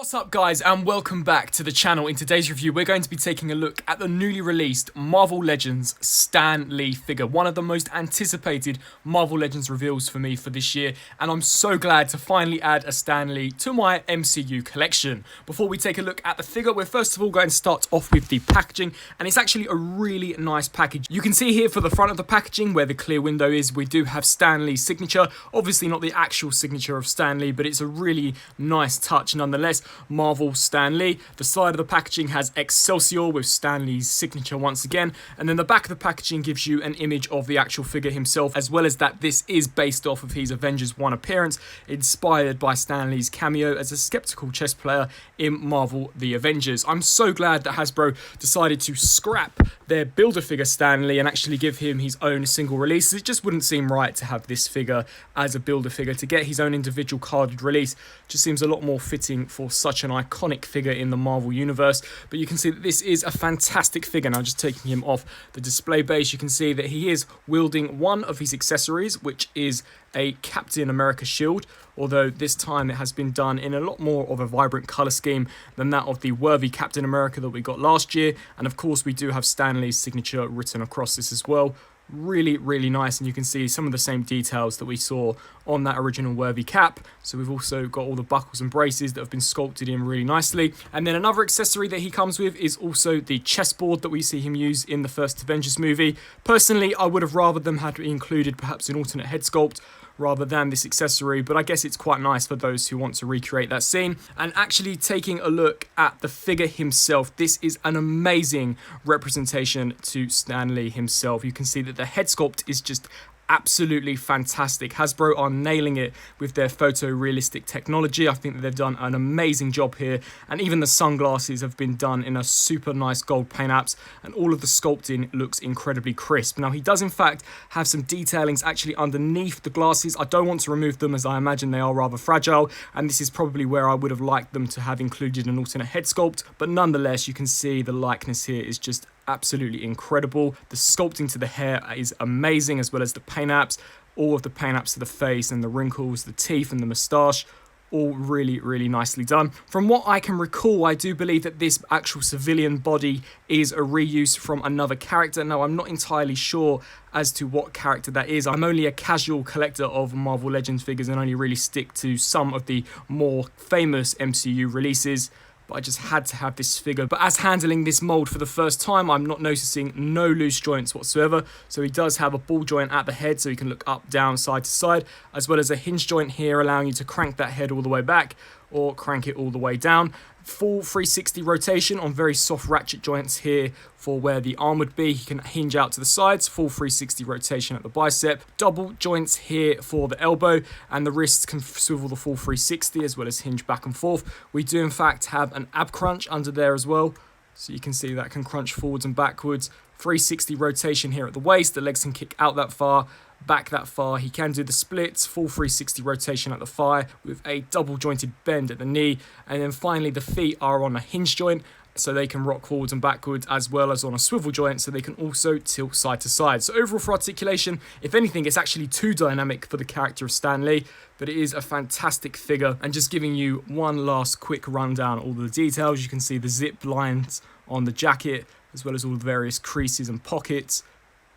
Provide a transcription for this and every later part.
What's up guys, and welcome back to the channel. In today's review we're going to be taking a look at the newly released Marvel Legends Stan Lee figure, one of the most anticipated Marvel Legends reveals for me for this year, and I'm so glad to finally add a Stan Lee to my MCU collection. Before we take a look at the figure, we're first of all going to start off with the packaging, and it's actually a really nice package. You can see here for the front of the packaging where the clear window is, we do have Stan Lee's signature, obviously not the actual signature of Stan Lee, but it's a really nice touch nonetheless. Marvel Stan Lee. The side of the packaging has Excelsior with Stan Lee's signature once again, and then the back of the packaging gives you an image of the actual figure himself, as well as that this is based off of his Avengers 1 appearance, inspired by Stan Lee's cameo as a skeptical chess player in Marvel The Avengers. I'm so glad that Hasbro decided to scrap their Build-A-Figure Stan Lee and actually give him his own single release. It just wouldn't seem right to have this figure as a Build-A-Figure. To get his own individual carded release just seems a lot more fitting for such an iconic figure in the Marvel universe. But you can see that this is a fantastic figure. Now, just taking him off the display base, you can see that he is wielding one of his accessories, which is a Captain America shield, although this time it has been done in a lot more of a vibrant colour scheme than that of the worthy Captain America that we got last year. And of course we do have Stan Lee's signature written across this as well. Really nice, and you can see some of the same details that we saw on that original worthy cap. So we've also got all the buckles and braces that have been sculpted in really nicely. And then another accessory that he comes with is also the chessboard that we see him use in the first Avengers movie. Personally, I would have rather them had included perhaps an alternate head sculpt rather than this accessory, but I guess it's quite nice for those who want to recreate that scene. And actually taking a look at the figure himself, this is an amazing representation to Stan Lee himself. You can see that the head sculpt is just absolutely fantastic. Hasbro are nailing it with their photorealistic technology. I think that they've done an amazing job here, and even the sunglasses have been done in a super nice gold paint apps, and all of the sculpting looks incredibly crisp. Now, he does in fact have some detailings actually underneath the glasses. I don't want to remove them as I imagine they are rather fragile, and this is probably where I would have liked them to have included an alternate head sculpt, but nonetheless you can see the likeness here is just absolutely incredible. The sculpting to the hair is amazing, as well as the paint apps, all of the paint apps to the face and the wrinkles, the teeth and the moustache, all really nicely done. From what I can recall, I do believe that this actual civilian body is a reuse from another character. Now, I'm not entirely sure as to what character that is. I'm only a casual collector of Marvel Legends figures and only really stick to some of the more famous MCU releases. But I just had to have this figure. But as handling this mold for the first time, I'm not noticing no loose joints whatsoever. So he does have a ball joint at the head, so he can look up, down, side to side, as well as a hinge joint here, allowing you to crank that head all the way back or crank it all the way down. Full 360 rotation on very soft ratchet joints here for where the arm would be. He can hinge out to the sides, full 360 rotation at the bicep, double joints here for the elbow, and the wrists can swivel the full 360 as well as hinge back and forth. We do in fact have an ab crunch under there as well, so you can see that can crunch forwards and backwards. 360 rotation here at the waist, the legs can kick out that far, back that far. He can do the splits, full 360 rotation at the thigh with a double jointed bend at the knee, and then finally the feet are on a hinge joint, so they can rock forwards and backwards, as well as on a swivel joint, so they can also tilt side to side. So overall for articulation, if anything, it's actually too dynamic for the character of Stan Lee, but it is a fantastic figure. And just giving you one last quick rundown of all the details, you can see the zip lines on the jacket, as well as all the various creases and pockets.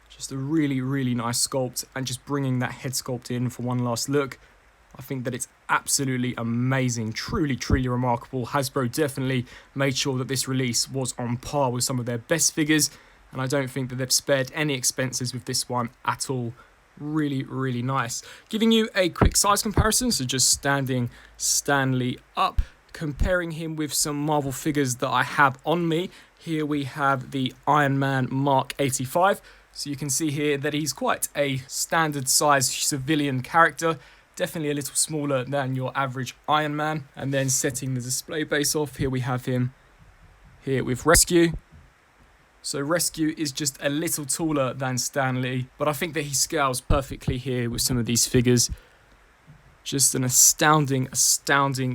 Just a really nice sculpt, and just bringing that head sculpt in for one last look, I think that it's absolutely amazing, truly remarkable. Hasbro definitely made sure that this release was on par with some of their best figures, and I don't think that they've spared any expenses with this one at all. Really nice. Giving you a quick size comparison, so just standing Stan Lee up, comparing him with some Marvel figures that I have on me. Here we have the Iron Man Mark 85. So you can see here that he's quite a standard size civilian character, definitely a little smaller than your average Iron Man. And then setting the display base off, here we have him here with Rescue. So Rescue is just a little taller than Stan Lee, but I think that he scales perfectly here with some of these figures. Just an astounding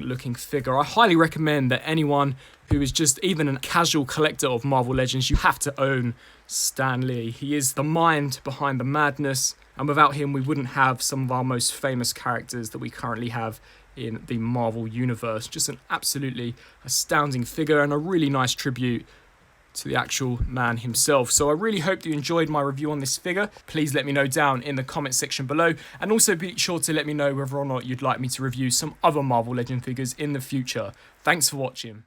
looking figure. I highly recommend that anyone who is just even a casual collector of Marvel Legends, you have to own Stan Lee. He is the mind behind the madness, and without him we wouldn't have some of our most famous characters that we currently have in the Marvel Universe. Just an absolutely astounding figure and a really nice tribute to the actual man himself. So I really hope that you enjoyed my review on this figure. Please let me know down in the comment section below, and also be sure to let me know whether or not you'd like me to review some other Marvel Legend figures in the future. Thanks for watching.